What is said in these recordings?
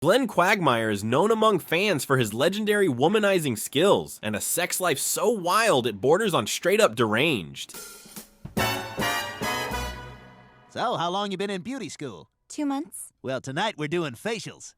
Glenn Quagmire is known among fans for his legendary womanizing skills and a sex life so wild it borders on straight-up deranged. So, how long you been in beauty school? 2 months. Well, tonight we're doing facials.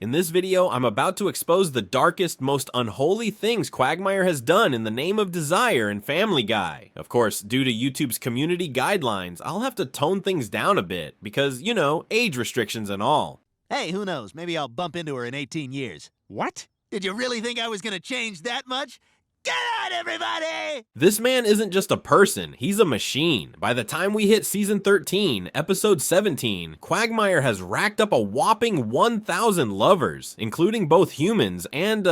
In this video, I'm about to expose the darkest, most unholy things Quagmire has done in the name of desire in Family Guy. Of course, due to YouTube's community guidelines, I'll have to tone things down a bit, because, you know, age restrictions and all. Hey, who knows? Maybe I'll bump into her in 18 years. What? Did you really think I was gonna change that much? Get out, everybody! This man isn't just a person, he's a machine. By the time we hit season 13, episode 17, Quagmire has racked up a whopping 1,000 lovers, including both humans and,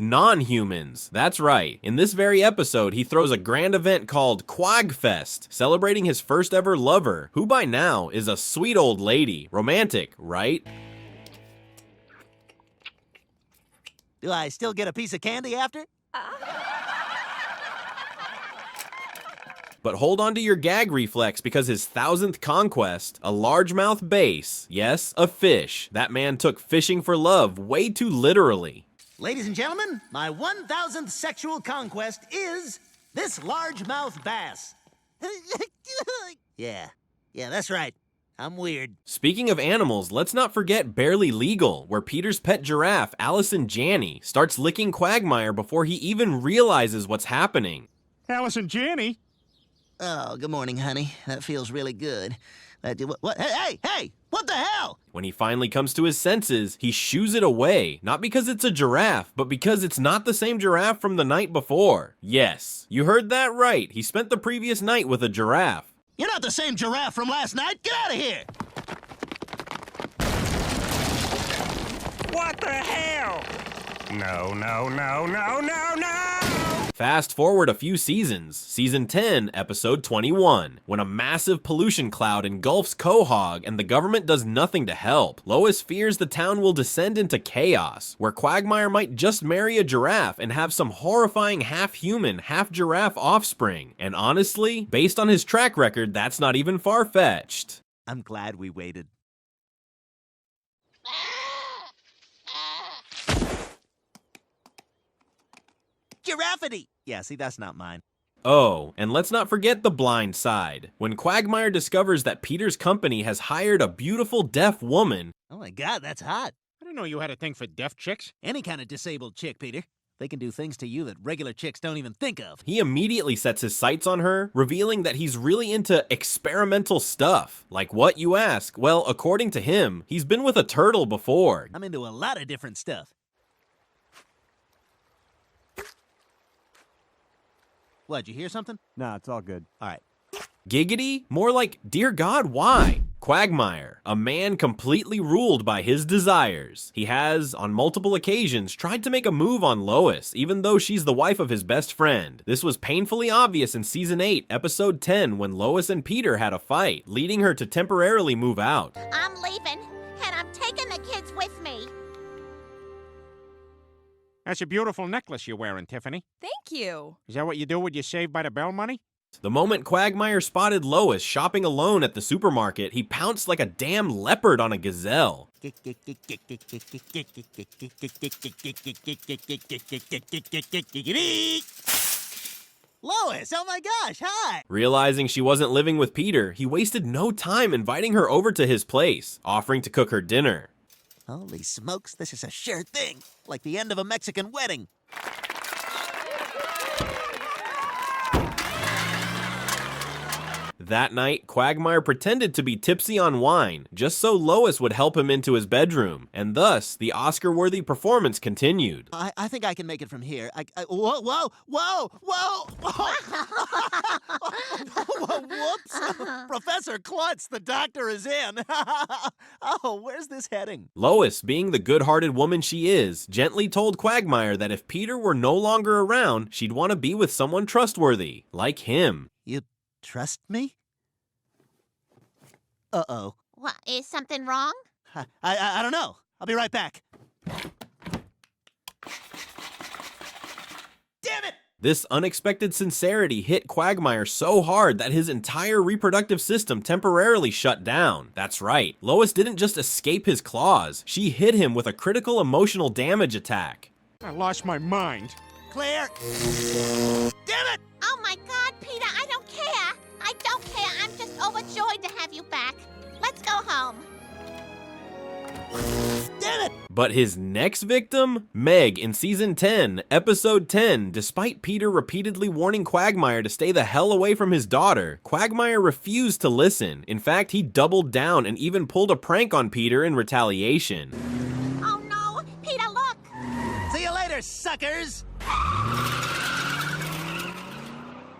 non-humans. That's right. In this very episode, he throws a grand event called Quagfest, celebrating his first ever lover, who by now is a sweet old lady. Romantic, right? Do I still get a piece of candy after? But hold on to your gag reflex because his 1,000th conquest, a largemouth bass, yes, a fish, that man took fishing for love way too literally. Ladies and gentlemen, my 1,000th sexual conquest is this largemouth bass. Yeah, that's right. I'm weird. Speaking of animals, let's not forget Barely Legal, where Peter's pet giraffe, Allison Janney, starts licking Quagmire before he even realizes what's happening. Allison Janney? Oh, good morning, honey. That feels really good. What? Hey! What the hell? When he finally comes to his senses, he shoos it away, not because it's a giraffe, but because it's not the same giraffe from the night before. Yes, you heard that right. He spent the previous night with a giraffe. You're not the same giraffe from last night. Get out of here! What the hell? No. Fast forward a few seasons, season 10, episode 21, when a massive pollution cloud engulfs Quahog and the government does nothing to help. Lois fears the town will descend into chaos, where Quagmire might just marry a giraffe and have some horrifying half-human, half-giraffe offspring. And honestly, based on his track record, that's not even far-fetched. I'm glad we waited. Giraffity! Yeah, see, that's not mine. Oh, and let's not forget the blind side. When Quagmire discovers that Peter's company has hired a beautiful deaf woman. Oh my god, that's hot. I didn't know you had a thing for deaf chicks. Any kind of disabled chick, Peter. They can do things to you that regular chicks don't even think of. He immediately sets his sights on her, revealing that he's really into experimental stuff. Like what, you ask? Well, according to him, he's been with a turtle before. I'm into a lot of different stuff. What, you hear something? Nah, it's all good. All right. Giggity? More like, dear God, why? Quagmire, a man completely ruled by his desires. He has, on multiple occasions, tried to make a move on Lois, even though she's the wife of his best friend. This was painfully obvious in Season 8, Episode 10, when Lois and Peter had a fight, leading her to temporarily move out. I'm leaving, and I'm taking the kids with me. That's a beautiful necklace you're wearing, Tiffany. Thank you. Is that what you do with your Saved by the Bell money? The moment Quagmire spotted Lois shopping alone at the supermarket, he pounced like a damn leopard on a gazelle. Lois, oh my gosh, hi! Realizing she wasn't living with Peter, he wasted no time inviting her over to his place, offering to cook her dinner. Holy smokes, this is a sure thing. Like the end of a Mexican wedding. That night, Quagmire pretended to be tipsy on wine, just so Lois would help him into his bedroom, and thus, the Oscar-worthy performance continued. I think I can make it from here. Whoa! Whoops! Professor Klutz, the doctor is in. Oh, where's this heading? Lois, being the good-hearted woman she is, gently told Quagmire that if Peter were no longer around, she'd want to be with someone trustworthy, like him. You trust me? Uh-oh. What, is something wrong? I don't know. I'll be right back. Damn it! This unexpected sincerity hit Quagmire so hard that his entire reproductive system temporarily shut down. That's right, Lois didn't just escape his claws, she hit him with a critical emotional damage attack. I lost my mind. Claire! Damn it! Oh my God, Peter, I don't care. I don't care. I'm just overjoyed to have you back. Let's go home. Damn it! But his next victim? Meg in Season 10, Episode 10. Despite Peter repeatedly warning Quagmire to stay the hell away from his daughter, Quagmire refused to listen. In fact, he doubled down and even pulled a prank on Peter in retaliation. Oh no, Peter, look. See you later, suckers!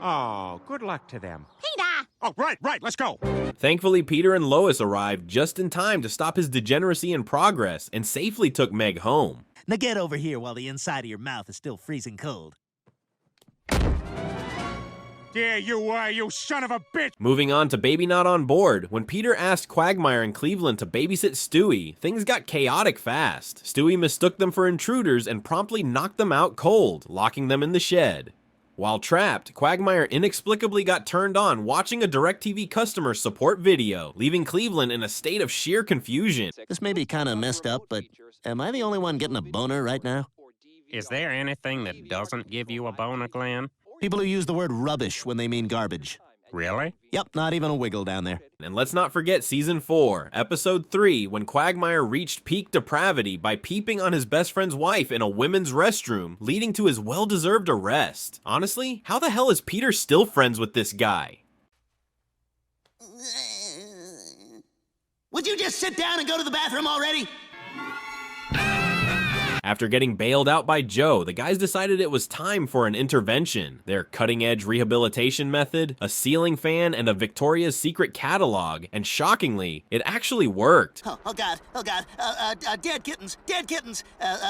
Oh, good luck to them. Peter! Oh, right, let's go. Thankfully, Peter and Lois arrived just in time to stop his degeneracy in progress and safely took Meg home. Now get over here while the inside of your mouth is still freezing cold. There you are, you son of a bitch! Moving on to Baby Not On Board, when Peter asked Quagmire and Cleveland to babysit Stewie, things got chaotic fast. Stewie mistook them for intruders and promptly knocked them out cold, locking them in the shed. While trapped, Quagmire inexplicably got turned on watching a DirecTV customer support video, leaving Cleveland in a state of sheer confusion. This may be kind of messed up, but am I the only one getting a boner right now? Is there anything that doesn't give you a boner, Glenn? People who use the word rubbish when they mean garbage. Really? Yep, not even a wiggle down there. And let's not forget Season 4, Episode 3, when Quagmire reached peak depravity by peeping on his best friend's wife in a women's restroom, leading to his well-deserved arrest. Honestly, how the hell is Peter still friends with this guy? Would you just sit down and go to the bathroom already? After getting bailed out by Joe, the guys decided it was time for an intervention. Their cutting-edge rehabilitation method, a ceiling fan, and a Victoria's Secret catalog, and shockingly, it actually worked. Oh God, dead kittens,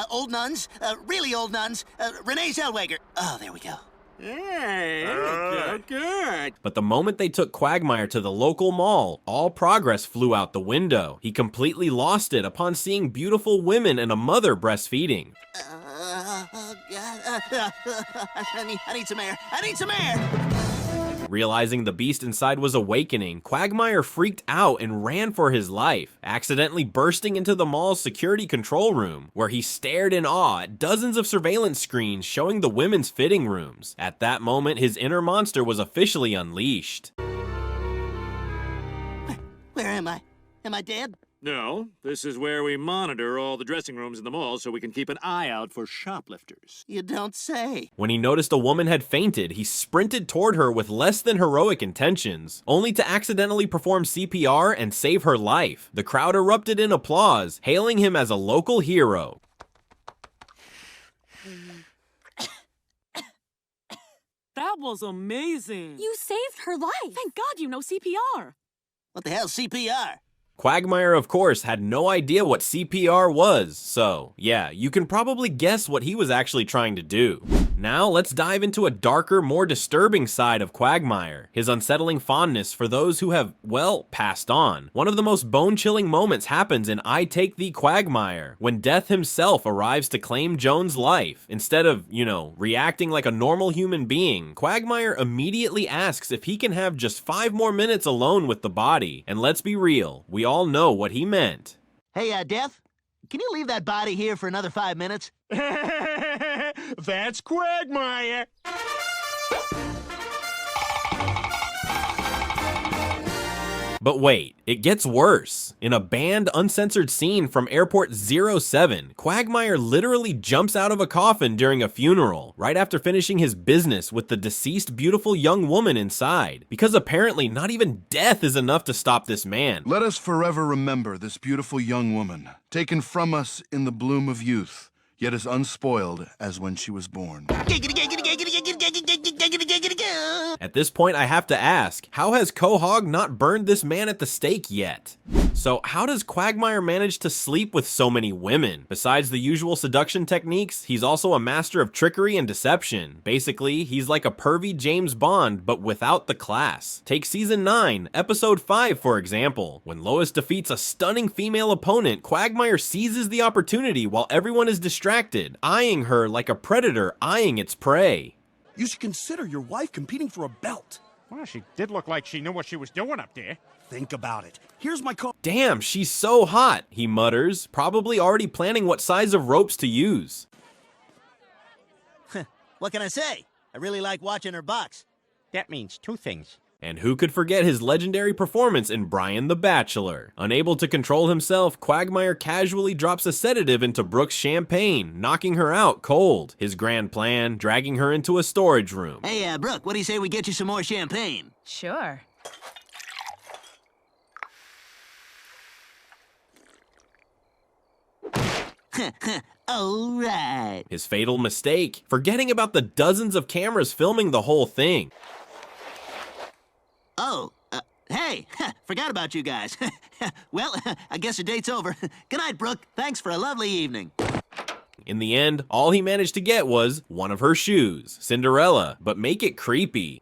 old nuns, really old nuns, Renee Zellweger. Oh, there we go. Good. But the moment they took Quagmire to the local mall, all progress flew out the window. He completely lost it upon seeing beautiful women and a mother breastfeeding. Oh God, I need some air. I need some air. Realizing the beast inside was awakening, Quagmire freaked out and ran for his life, accidentally bursting into the mall's security control room, where he stared in awe at dozens of surveillance screens showing the women's fitting rooms. At that moment, his inner monster was officially unleashed. Where am I? Am I dead? No, this is where we monitor all the dressing rooms in the mall so we can keep an eye out for shoplifters. You don't say. When he noticed a woman had fainted, he sprinted toward her with less than heroic intentions, only to accidentally perform CPR and save her life. The crowd erupted in applause, hailing him as a local hero. That was amazing. You saved her life. Thank God you know CPR. What the hell's CPR? Quagmire, of course, had no idea what CPR was, so yeah, you can probably guess what he was actually trying to do. Now, let's dive into a darker, more disturbing side of Quagmire, his unsettling fondness for those who have, well, passed on. One of the most bone-chilling moments happens in I Take Thee, Quagmire, when Death himself arrives to claim Joan's life. Instead of, reacting like a normal human being, Quagmire immediately asks if he can have just 5 more minutes alone with the body. And let's be real, we all know what he meant. Hey, Death, can you leave that body here for another 5 minutes? That's Quagmire. But wait, it gets worse. In a banned, uncensored scene from Airport 07, Quagmire literally jumps out of a coffin during a funeral, right after finishing his business with the deceased beautiful young woman inside, because apparently not even death is enough to stop this man. Let us forever remember this beautiful young woman, taken from us in the bloom of youth, yet as unspoiled as when she was born. At this point, I have to ask, how has Quahog not burned this man at the stake yet? So how does Quagmire manage to sleep with so many women? Besides the usual seduction techniques, he's also a master of trickery and deception. Basically, he's like a pervy James Bond, but without the class. Take Season 9, Episode 5, for example. When Lois defeats a stunning female opponent, Quagmire seizes the opportunity while everyone is distracted, eyeing her like a predator eyeing its prey. You should consider your wife competing for a belt. Well, she did look like she knew what she was doing up there. Think about it. Here's my call. Damn, she's so hot, he mutters, probably already planning what size of ropes to use. What can I say? I really like watching her box. That means two things. And who could forget his legendary performance in Brian the Bachelor? Unable to control himself, Quagmire casually drops a sedative into Brooke's champagne, knocking her out cold. His grand plan, dragging her into a storage room. Hey, Brooke, what do you say we get you some more champagne? Sure. All right. His fatal mistake, forgetting about the dozens of cameras filming the whole thing. Oh, hey, forgot about you guys. Well, I guess the date's over. Good night, Brooke. Thanks for a lovely evening. In the end, all he managed to get was one of her shoes, Cinderella, but make it creepy.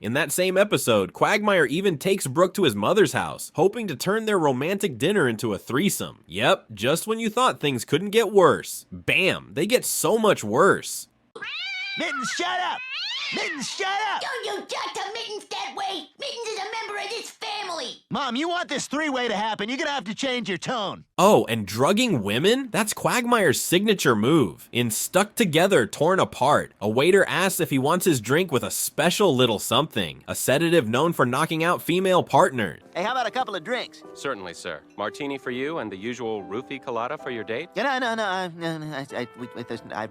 In that same episode, Quagmire even takes Brooke to his mother's house, hoping to turn their romantic dinner into a threesome. Yep, just when you thought things couldn't get worse. Bam, they get so much worse. Mittens, shut up! Mittens, shut up! Don't you talk to Mittens that way! Mittens is a member of this family! Mom, you want this three-way to happen, you're gonna have to change your tone. Oh, and drugging women? That's Quagmire's signature move. In Stuck Together, Torn Apart, a waiter asks if he wants his drink with a special little something, a sedative known for knocking out female partners. Hey, how about a couple of drinks? Certainly, sir. Martini for you and the usual roofie colada for your date? No, I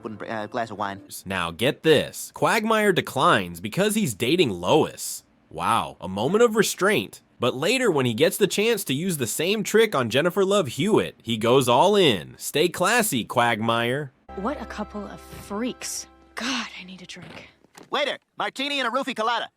wouldn't bring a glass of wine. Now get this, Quagmire declines because he's dating Lois. Wow, a moment of restraint. But later, when he gets the chance to use the same trick on Jennifer Love Hewitt, he goes all in. Stay classy, Quagmire. What a couple of freaks. God, I need a drink. Waiter, martini and a roofie colada.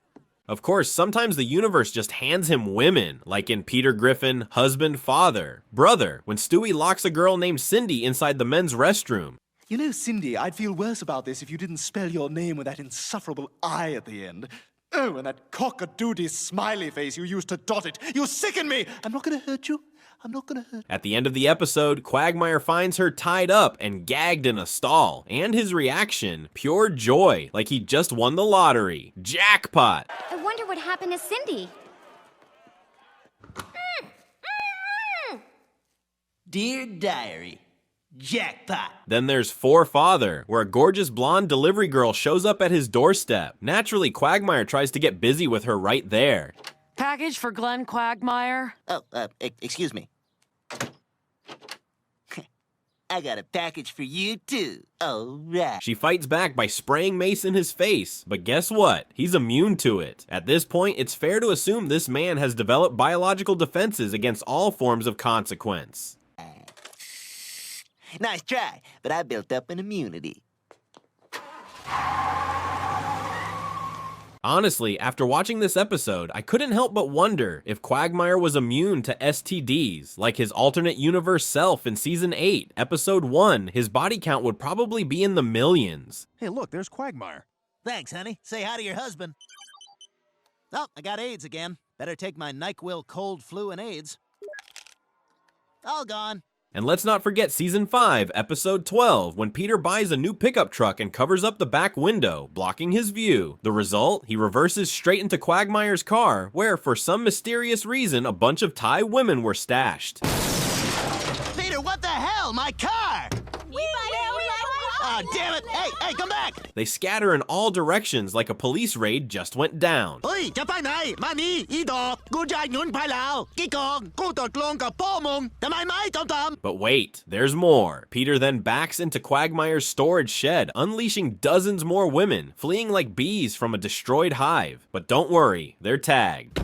Of course, sometimes the universe just hands him women, like in Peter Griffin, Husband, Father, Brother, when Stewie locks a girl named Cindy inside the men's restroom. You know, Cindy, I'd feel worse about this if you didn't spell your name with that insufferable I at the end. Oh, and that cock-a-doodle smiley face you used to dot it. You sicken me! I'm not gonna hurt you. I'm not gonna hurt you. At the end of the episode, Quagmire finds her tied up and gagged in a stall, and his reaction, pure joy, like he just won the lottery. Jackpot! I wonder what happened to Cindy. Dear Diary, jackpot. Then there's For Father, where a gorgeous blonde delivery girl shows up at his doorstep. Naturally, Quagmire tries to get busy with her right there. Package for Glenn Quagmire? Oh, excuse me. I got a package for you, too. All right. She fights back by spraying mace in his face, but guess what? He's immune to it. At this point, it's fair to assume this man has developed biological defenses against all forms of consequence. Nice try, but I built up an immunity. Honestly, after watching this episode, I couldn't help but wonder if Quagmire was immune to STDs, like his alternate universe self in Season 8, Episode 1. His body count would probably be in the millions. Hey, look, there's Quagmire. Thanks, honey. Say hi to your husband. Oh, I got AIDS again. Better take my NyQuil cold, flu, and AIDS. All gone. And let's not forget Season 5, Episode 12, when Peter buys a new pickup truck and covers up the back window, blocking his view. The result? He reverses straight into Quagmire's car, where, for some mysterious reason, a bunch of Thai women were stashed. Peter, what the hell? My car! Oh, damn it! Hey, come back! They scatter in all directions like a police raid just went down. Oi, จะไปไหนมานี่อีดอกกูจ่ายเงินไปแล้วกี่กองกูตกลงกับพ่อมึงทำไมไม่ตาม But wait, there's more. Peter then backs into Quagmire's storage shed, unleashing dozens more women, fleeing like bees from a destroyed hive. But don't worry, they're tagged.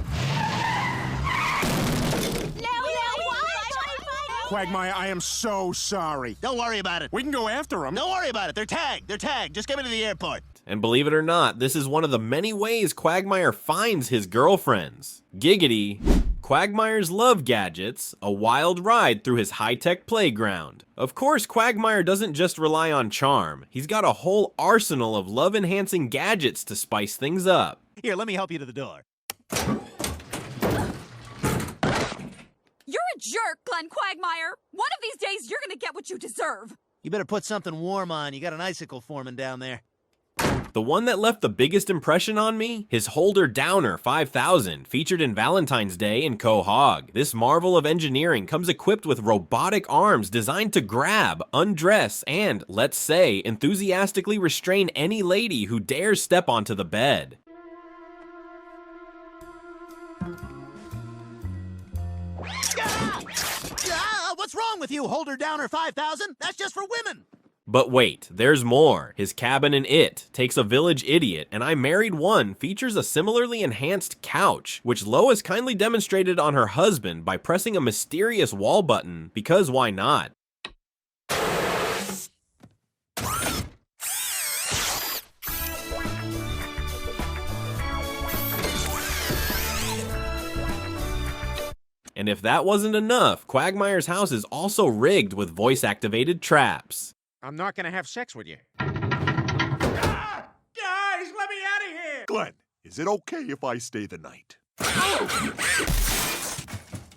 Quagmire, I am so sorry. Don't worry about it. We can go after them. Don't worry about it. They're tagged. They're tagged. Just get me to the airport. And believe it or not, this is one of the many ways Quagmire finds his girlfriends. Giggity. Quagmire's love gadgets, a wild ride through his high-tech playground. Of course, Quagmire doesn't just rely on charm. He's got a whole arsenal of love-enhancing gadgets to spice things up. Here, let me help you to the door. You're a jerk, Glenn Quagmire. One of these days, you're gonna get what you deserve. You better put something warm on. You got an icicle forming down there. The one that left the biggest impression on me? His Holder Downer 5000, featured in Valentine's Day in Quahog. This marvel of engineering comes equipped with robotic arms designed to grab, undress, and, let's say, enthusiastically restrain any lady who dares step onto the bed. What's wrong with you, Holder Downer 5000? That's just for women. But wait, there's more. His Cabin in It takes a village idiot, and I Married One features a similarly enhanced couch, which Lois kindly demonstrated on her husband by pressing a mysterious wall button, because why not? And if that wasn't enough, Quagmire's house is also rigged with voice-activated traps. I'm not gonna have sex with you. Ah! Guys, let me out of here! Glenn, is it okay if I stay the night?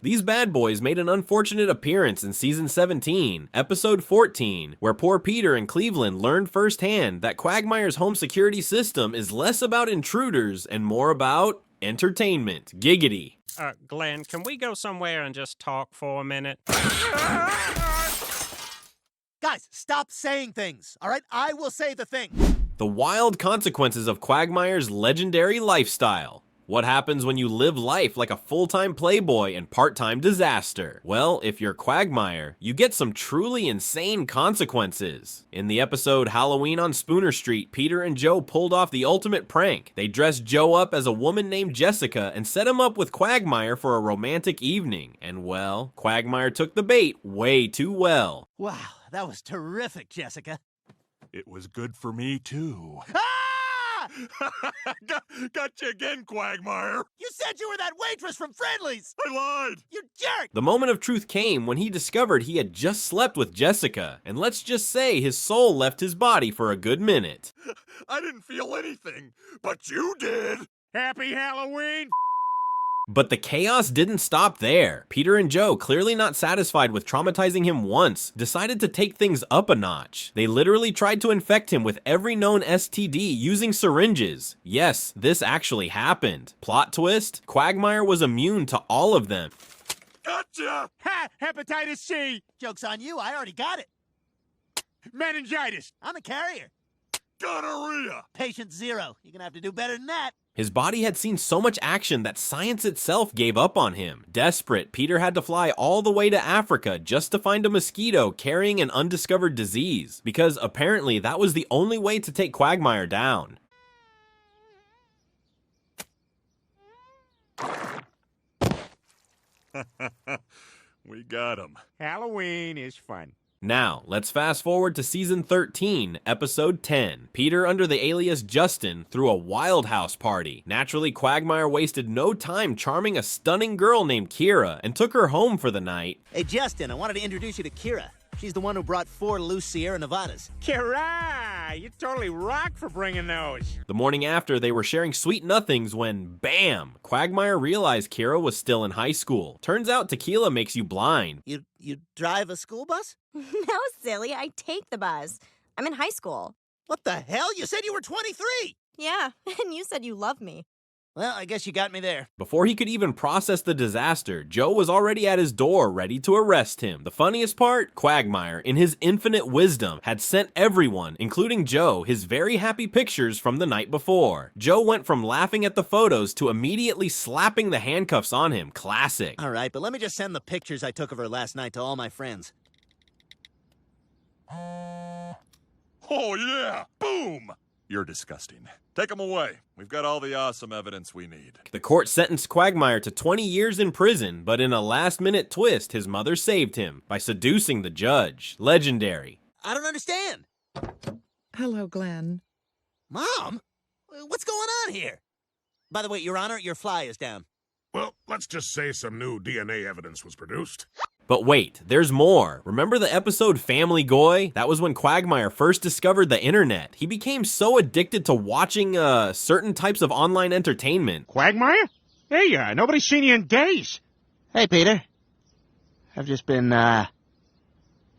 These bad boys made an unfortunate appearance in Season 17, Episode 14, where poor Peter and Cleveland learned firsthand that Quagmire's home security system is less about intruders and more about entertainment. Giggity. Glenn, can we go somewhere and just talk for a minute? Guys, stop saying things, all right? I will say the thing. The wild consequences of Quagmire's legendary lifestyle. What happens when you live life like a full-time playboy and part-time disaster? Well, if you're Quagmire, you get some truly insane consequences. In the episode Halloween on Spooner Street, Peter and Joe pulled off the ultimate prank. They dressed Joe up as a woman named Jessica and set him up with Quagmire for a romantic evening. And well, Quagmire took the bait way too well. Wow, that was terrific, Jessica. It was good for me, too. Ah! Got you again, Quagmire. You said you were that waitress from Friendly's. I lied. You jerk. The moment of truth came when he discovered he had just slept with Jessica, and let's just say his soul left his body for a good minute. I didn't feel anything, but you did. Happy Halloween! But the chaos didn't stop there. Peter and Joe, clearly not satisfied with traumatizing him once, decided to take things up a notch. They literally tried to infect him with every known STD using syringes. Yes, this actually happened. Plot twist, Quagmire was immune to all of them. Gotcha! Ha! Hepatitis C! Joke's on you, I already got it. Meningitis! I'm a carrier. Gonorrhea! Patient 0. You're gonna have to do better than that. His body had seen so much action that science itself gave up on him. Desperate, Peter had to fly all the way to Africa just to find a mosquito carrying an undiscovered disease, because apparently that was the only way to take Quagmire down. We got him. Halloween is fun. Now, let's fast forward to Season 13, Episode 10. Peter, under the alias Justin, threw a wild house party. Naturally, Quagmire wasted no time charming a stunning girl named Kira and took her home for the night. Hey, Justin, I wanted to introduce you to Kira. She's the one who brought 4 loose Sierra Nevadas. Kira! You totally rock for bringing those. The morning after, they were sharing sweet nothings when, bam! Quagmire realized Kira was still in high school. Turns out tequila makes you blind. You drive a school bus? No, silly. I take the bus. I'm in high school. What the hell? You said you were 23! Yeah, and you said you love me. Well, I guess you got me there. Before he could even process the disaster, Joe was already at his door ready to arrest him. The funniest part? Quagmire, in his infinite wisdom, had sent everyone, including Joe, his very happy pictures from the night before. Joe went from laughing at the photos to immediately slapping the handcuffs on him. Classic. All right, but let me just send the pictures I took of her last night to all my friends. Oh, yeah! Boom! You're disgusting. Take him away. We've got all the awesome evidence we need. The court sentenced Quagmire to 20 years in prison, but in a last-minute twist, his mother saved him by seducing the judge. Legendary. I don't understand. Hello, Glenn. Mom? What's going on here? By the way, Your Honor, your fly is down. Well, let's just say some new DNA evidence was produced. But wait, there's more. Remember the episode Family Guy? That was when Quagmire first discovered the internet. He became so addicted to watching certain types of online entertainment. Quagmire? Hey, nobody's seen you in days. Hey, Peter. I've just been,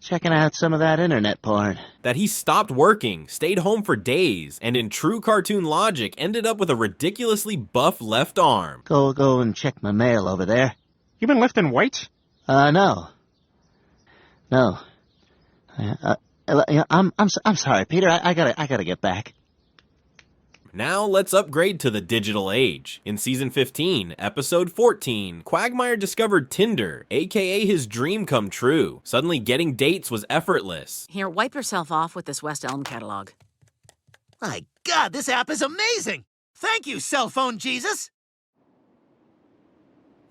checking out some of that internet porn. That he stopped working, stayed home for days, and in true cartoon logic ended up with a ridiculously buff left arm. Go and check my mail over there. You been lifting weights? No. I'm sorry, Peter. I gotta get back. Now let's upgrade to the digital age. In Season 15, Episode 14, Quagmire discovered Tinder, aka his dream come true. Suddenly getting dates was effortless. Here, wipe yourself off with this West Elm catalog. My God, this app is amazing! Thank you, cell phone Jesus!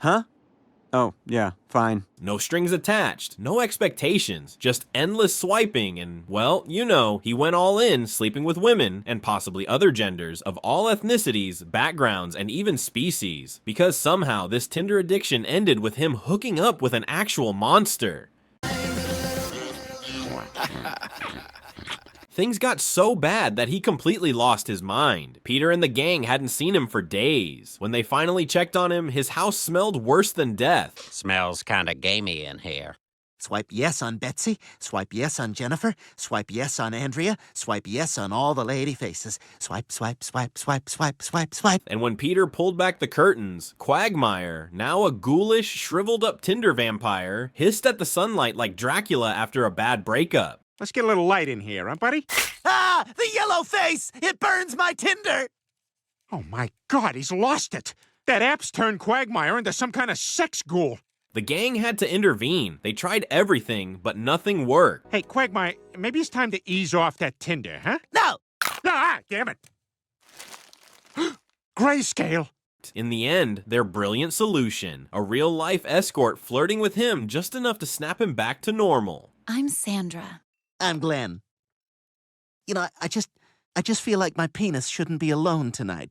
Huh? Oh, yeah, fine. No strings attached, no expectations, just endless swiping and, well, you know, he went all in, sleeping with women, and possibly other genders, of all ethnicities, backgrounds, and even species. Because somehow this Tinder addiction ended with him hooking up with an actual monster. Things got so bad that he completely lost his mind. Peter and the gang hadn't seen him for days. When they finally checked on him, his house smelled worse than death. Smells kinda gamey in here. Swipe yes on Betsy, swipe yes on Jennifer, swipe yes on Andrea, swipe yes on all the lady faces. Swipe, swipe, swipe, swipe, swipe, swipe, swipe. And when Peter pulled back the curtains, Quagmire, now a ghoulish, shriveled up Tinder vampire, hissed at the sunlight like Dracula after a bad breakup. Let's get a little light in here, huh, buddy? Ah! The yellow face! It burns my Tinder! Oh, my God, he's lost it. That app's turned Quagmire into some kind of sex ghoul. The gang had to intervene. They tried everything, but nothing worked. Hey, Quagmire, maybe it's time to ease off that Tinder, huh? No! Ah, damn it. Grayscale. In the end, their brilliant solution, a real-life escort flirting with him just enough to snap him back to normal. I'm Sandra. I'm Glenn. You know, I just feel like my penis shouldn't be alone tonight.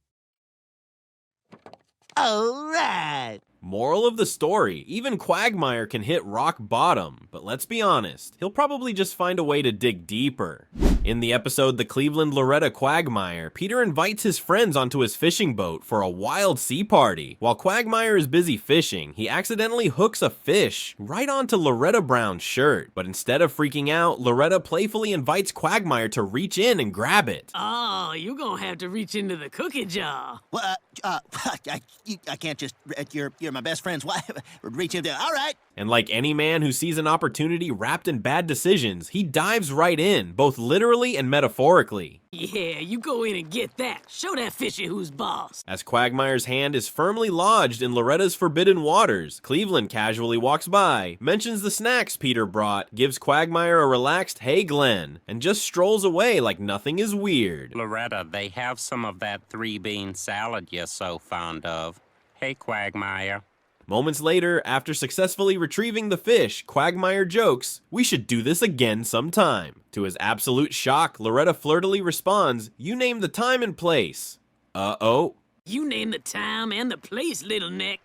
All right. Moral of the story, even Quagmire can hit rock bottom, but let's be honest, he'll probably just find a way to dig deeper. In the episode The Cleveland Loretta Quagmire, Peter invites his friends onto his fishing boat for a wild sea party. While Quagmire is busy fishing, he accidentally hooks a fish right onto Loretta Brown's shirt. But instead of freaking out, Loretta playfully invites Quagmire to reach in and grab it. Oh, you're gonna have to reach into the cookie jar. Well, I can't just, you're my best friend's wife. Reach in there, all right. And like any man who sees an opportunity wrapped in bad decisions, he dives right in, both literally and metaphorically. Yeah, you go in and get that. Show that fishy who's boss. As Quagmire's hand is firmly lodged in Loretta's forbidden waters, Cleveland casually walks by, mentions the snacks Peter brought, gives Quagmire a relaxed "Hey Glenn," and just strolls away like nothing is weird. Loretta, they have some of that 3-bean salad you're so fond of. Hey, Quagmire. Moments later, after successfully retrieving the fish, Quagmire jokes, "We should do this again sometime." To his absolute shock, Loretta flirtily responds, "You name the time and place." Uh-oh. You name the time and the place, little neck.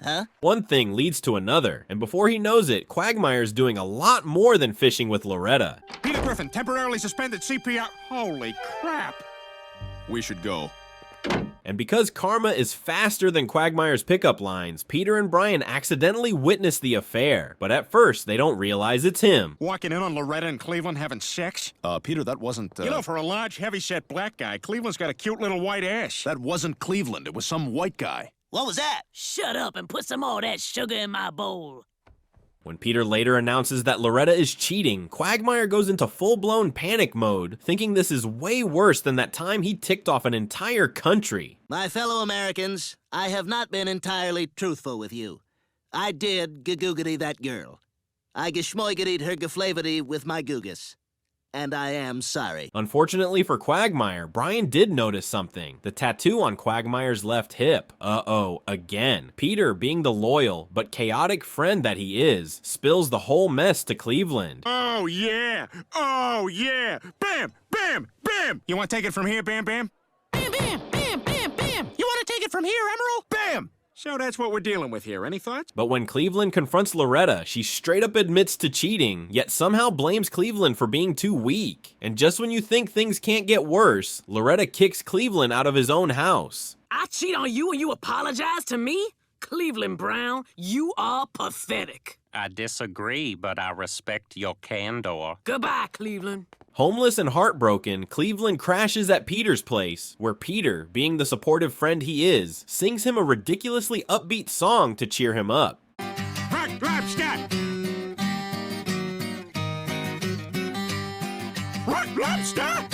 Huh? One thing leads to another, and before he knows it, Quagmire's doing a lot more than fishing with Loretta. Peter Griffin, temporarily suspended CPR. Holy crap. We should go. And because karma is faster than Quagmire's pickup lines, Peter and Brian accidentally witness the affair. But at first, they don't realize it's him. Walking in on Loretta and Cleveland having sex? Peter, that wasn't, You know, for a large, heavy-set black guy, Cleveland's got a cute little white ass. That wasn't Cleveland. It was some white guy. What was that? Shut up and put some more of that sugar in my bowl. When Peter later announces that Loretta is cheating, Quagmire goes into full-blown panic mode, thinking this is way worse than that time he ticked off an entire country. My fellow Americans, I have not been entirely truthful with you. I did gagoogity that girl. I geschmoigitied her geflavority with my googus. And I am sorry. Unfortunately for Quagmire, Brian did notice something. The tattoo on Quagmire's left hip. Uh-oh, again. Peter, being the loyal but chaotic friend that he is, spills the whole mess to Cleveland. Oh, yeah. Oh, yeah. Bam, bam, bam. You want to take it from here, Bam Bam? Bam, bam, bam, bam, bam. You want to take it from here, Emerald? Bam. So that's what we're dealing with here. Any thoughts? But when Cleveland confronts Loretta, she straight up admits to cheating, yet somehow blames Cleveland for being too weak. And just when you think things can't get worse, Loretta kicks Cleveland out of his own house. I cheat on you and you apologize to me? Cleveland Brown, you are pathetic. I disagree, but I respect your candor. Goodbye, Cleveland. Homeless and heartbroken, Cleveland crashes at Peter's place, where Peter, being the supportive friend he is, sings him a ridiculously upbeat song to cheer him up. Rock, lobster! Rock, lobster!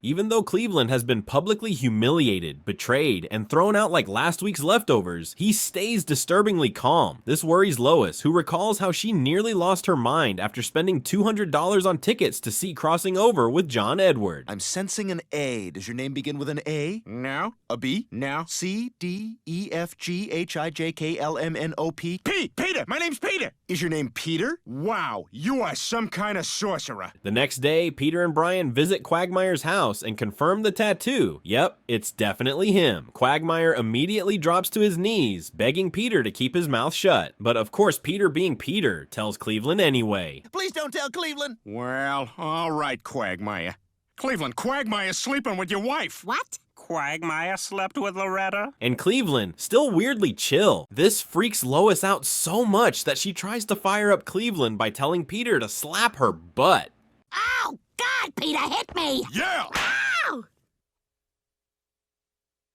Even though Cleveland has been publicly humiliated, betrayed, and thrown out like last week's leftovers, he stays disturbingly calm. This worries Lois, who recalls how she nearly lost her mind after spending $200 on tickets to see Crossing Over with John Edward. I'm sensing an A. Does your name begin with an A? No. A B? No. C, D, E, F, G, H, I, J, K, L, M, N, O, P? Peter! My name's Peter! Is your name Peter? Wow, you are some kind of sorcerer. The next day, Peter and Brian visit Quagmire's house and confirm the tattoo. Yep, it's definitely him. Quagmire immediately drops to his knees, begging Peter to keep his mouth shut. But of course, Peter being Peter, tells Cleveland anyway. Please don't tell Cleveland. Well, all right, Quagmire. Cleveland, Quagmire's sleeping with your wife. What? Quagmire slept with Loretta? And Cleveland, still weirdly chill. This freaks Lois out so much that she tries to fire up Cleveland by telling Peter to slap her butt. Oh, God, Peter, hit me! Yeah! Ow!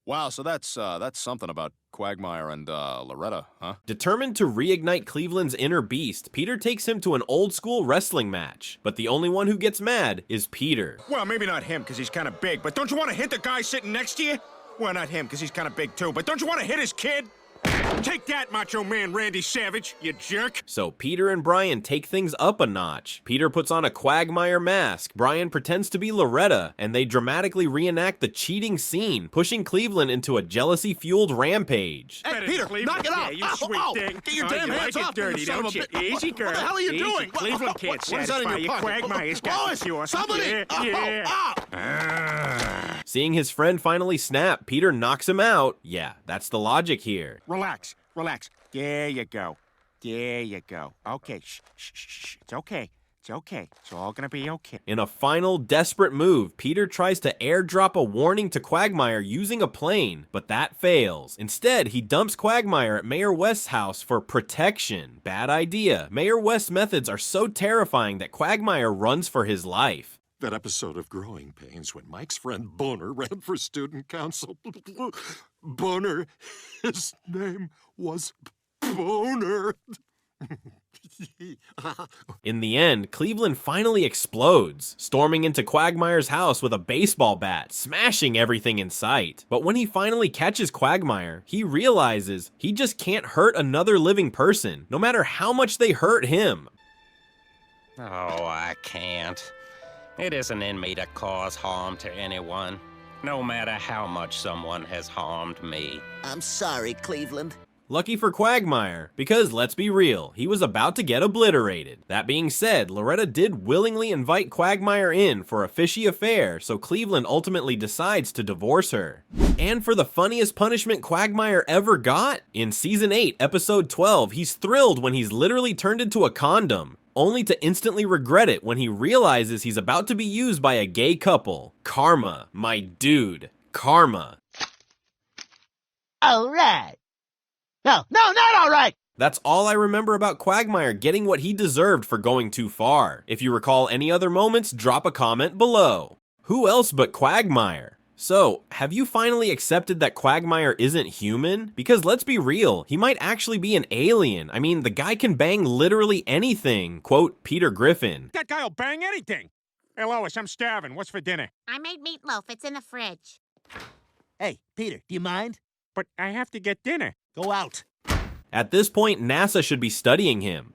Wow, so that's something about Quagmire and Loretta, huh? Determined to reignite Cleveland's inner beast, Peter takes him to an old-school wrestling match. But the only one who gets mad is Peter. Well, maybe not him, because he's kind of big, but don't you want to hit the guy sitting next to you? Well, not him, because he's kind of big, too, but don't you want to hit his kid? Take that, Macho Man Randy Savage, you jerk! So Peter and Brian take things up a notch. Peter puts on a Quagmire mask, Brian pretends to be Loretta, and they dramatically reenact the cheating scene, pushing Cleveland into a jealousy-fueled rampage. Hey, Peter, knock it out! Yeah, you sweet thing. Get your Oh, damn you hands like off it dirty, me, you son of don't a you? bitch. Easy, girl. What the hell are you Easy. doing? Cleveland can't what is that in satisfy your you. pocket? Quagmire's got Lois, the cure. somebody! Yeah. Seeing his friend finally snap, Peter knocks him out. Yeah, that's the logic here. Relax, relax. There you go. There you go. Okay, shh, shh, shh, shh. It's okay. It's okay. It's all gonna be okay. In a final, desperate move, Peter tries to airdrop a warning to Quagmire using a plane, but that fails. Instead, he dumps Quagmire at Mayor West's house for protection. Bad idea. Mayor West's methods are so terrifying that Quagmire runs for his life. That episode of Growing Pains when Mike's friend Boner ran for student council. Boner, his name was Boner. In the end, Cleveland finally explodes, storming into Quagmire's house with a baseball bat, smashing everything in sight. But when he finally catches Quagmire, he realizes he just can't hurt another living person, no matter how much they hurt him. Oh, I can't. It isn't in me to cause harm to anyone, no matter how much someone has harmed me. I'm sorry, Cleveland. Lucky for Quagmire, because let's be real, he was about to get obliterated. That being said, Loretta did willingly invite Quagmire in for a fishy affair, so Cleveland ultimately decides to divorce her. And for the funniest punishment Quagmire ever got, in Season 8, Episode 12, he's thrilled when he's literally turned into a condom, only to instantly regret it when he realizes he's about to be used by a gay couple. Karma, my dude. Karma. All right. No, not all right! That's all I remember about Quagmire getting what he deserved for going too far. If you recall any other moments, drop a comment below. Who else but Quagmire? So, have you finally accepted that Quagmire isn't human? Because let's be real, he might actually be an alien. I mean, the guy can bang literally anything. Quote, Peter Griffin. That guy'll bang anything. Hey, Lois, I'm starving. What's for dinner? I made meatloaf. It's in the fridge. Hey, Peter, do you mind? But I have to get dinner. Go out. At this point, NASA should be studying him.